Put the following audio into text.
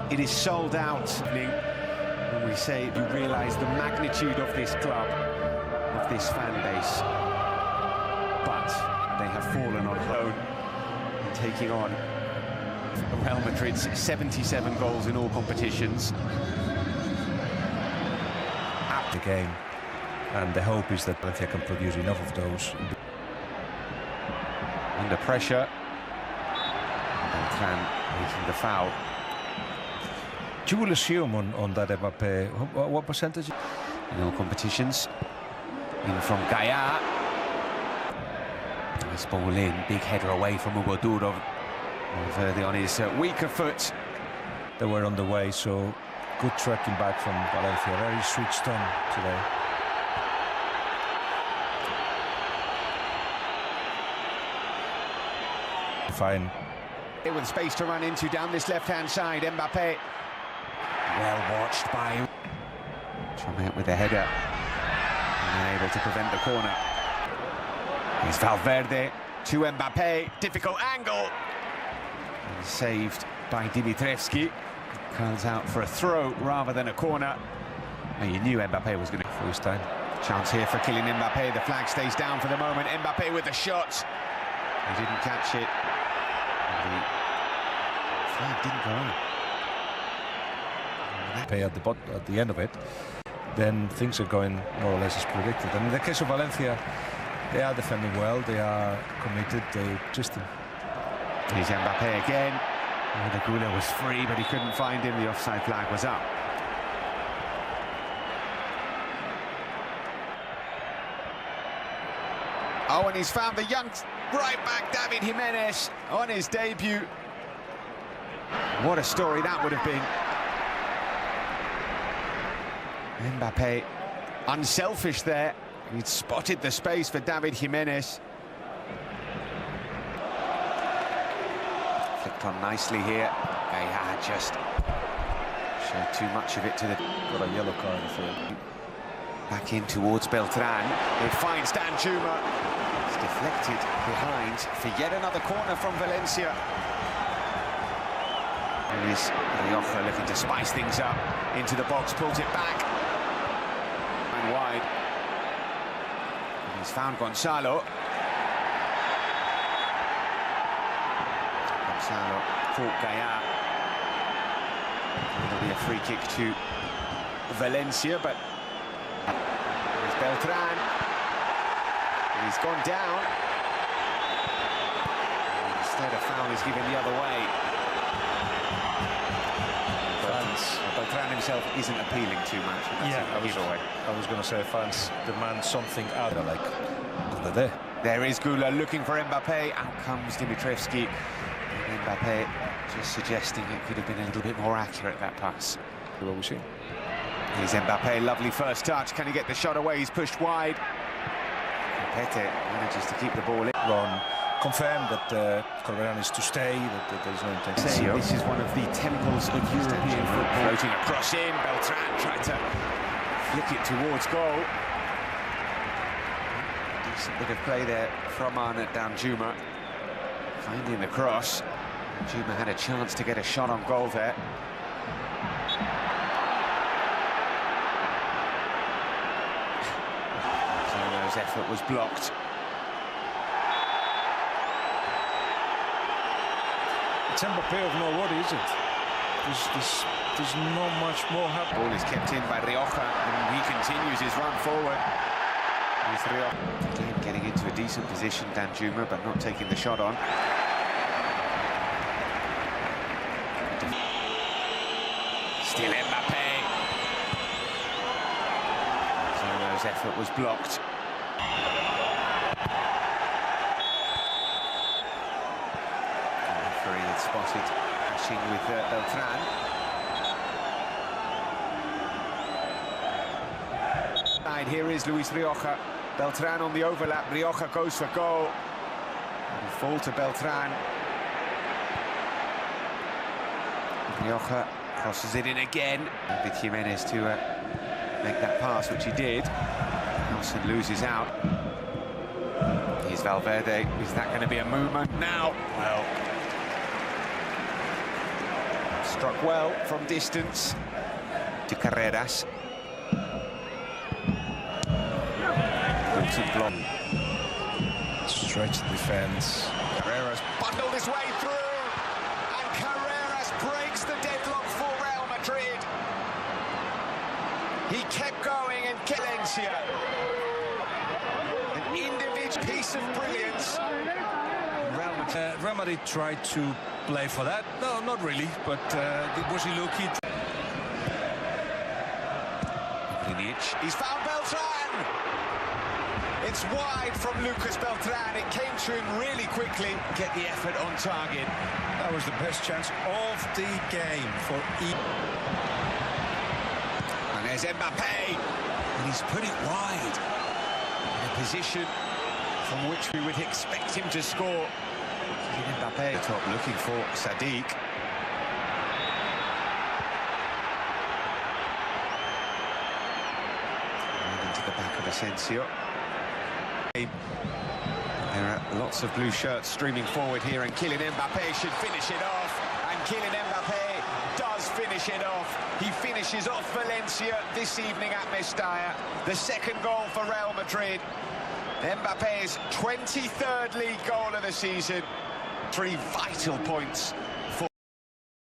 It is sold out. When we say you realise the magnitude of this club, of this fan base, but they have fallen on loan, taking on Real Madrid's 77 goals in all competitions. The game, and the hope is that Valencia can produce enough of those. Under pressure, Beltran making the foul. You will assume on that Mbappé, what percentage? In all competitions. In from Gaia. Nice ball in, big header away from Hugo Duro. Valverde on his weaker foot. They were on the way, so good tracking back from Valencia. Very switched on today. Fine. With space to run into down this left-hand side, Mbappé. Well watched by Chomet with the header. Unable to prevent the corner. Here's Valverde to Mbappé. Difficult angle. And saved by Dimitrievski. Curls out for a throw rather than a corner. And you knew Mbappé was going to first time. Chance here for Kylian Mbappé. The flag stays down for the moment. Mbappé with the shot. He didn't catch it. And the flag didn't go out. At the end of it, then things are going more or less as predicted. And in the case of Valencia, they are defending well, they are committed, they just. Here's Mbappé again. Oh, the Gula was free, but he couldn't find him. The offside flag was up. Oh, and he's found the young right back, David Jimenez, on his debut. What a story that would have been. Mbappé, unselfish there. He'd spotted the space for David Jimenez. Flicked on nicely here. Gaia just showed too much of it to the... Got a yellow card, I feel. Back in towards Beltran. It finds Danjuma. It's deflected behind for yet another corner from Valencia. And is Rioja looking to spice things up. Into the box, pulls it back. Wide. And he's found Gonzalo. Gonzalo fought Gaia. It'll be a free kick to Valencia, but there's Beltran. He's gone down. Instead, a foul is given the other way. Beltran himself isn't appealing too much. Yeah, I was going to say fans demand something out of like Gula there. There is Gula looking for Mbappé. Out comes Dimitrievski. And Mbappé just suggesting it could have been a little bit more accurate, that pass. What we see. Here's Mbappé, lovely first touch. Can he get the shot away? He's pushed wide. Pete manages to keep the ball in. Ron confirmed that Corberan is to stay, that there's no intention. This is one of the temples of European football. Floating across in, Beltran tried to flick it towards goal. Decent bit of play there from Arnaud Danjuma. Finding the cross. Danjuma had a chance to get a shot on goal there. Zolo's effort was blocked. It's Mbappé of no worry, is it? There's not much more happening. Ball is kept in by Rioja, and he continues his run forward. Here's Rioja. Again, getting into a decent position, Danjuma, but not taking the shot on. Still Mbappé. Zolo's effort was blocked. Spotted catching with Beltran. Side here is Luis Rioja. Beltran on the overlap. Rioja goes for goal. And fall to Beltran. Rioja crosses it in again. David Jimenez to make that pass, which he did. Nelson loses out. Here's Valverde. Is that going to be a movement now? Well, Struck well from distance to Carreras. Block. Stretch the defense. Carreras bundled his way through, and Carreras breaks the deadlock for Real Madrid. He kept going and Valencia. An individual piece of brilliance. Real Madrid tried to play for that. No, not really, but was he low-key? He's found Beltran. It's wide from Lucas Beltran. It came to him really quickly. Get the effort on target. That was the best chance of the game for And there's Mbappe. And he's put it wide. In a position from which we would expect him to score. Mbappe top looking for Sadiq. And into the back of Asensio. There are lots of blue shirts streaming forward here, and Kylian Mbappe should finish it off. And Kylian Mbappe does finish it off. He finishes off Valencia this evening at Mestalla. The second goal for Real Madrid. Mbappe's 23rd league goal of the season. 3 vital points